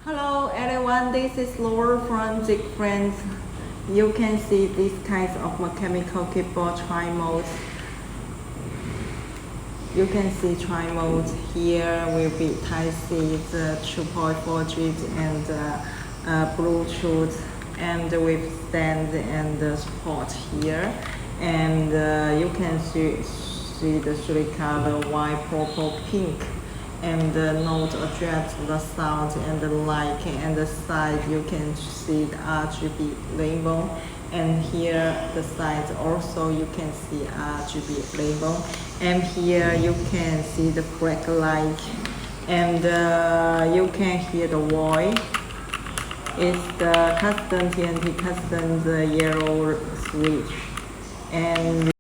Hello everyone, this is Laura from Zifriend. You can see these kinds of mechanical keyboard tri-modes. You can see tri-modes here will be Type-C, 2.4G and Bluetooth, and with stand and support here. And you can see the three color: white, purple, pink. And note adjust the sound and the light, and the side you can see the RGB label, and here the side also you can see RGB label, and here you can see the brake light, and you can hear the voice. It's the custom TNT custom the yellow switch, and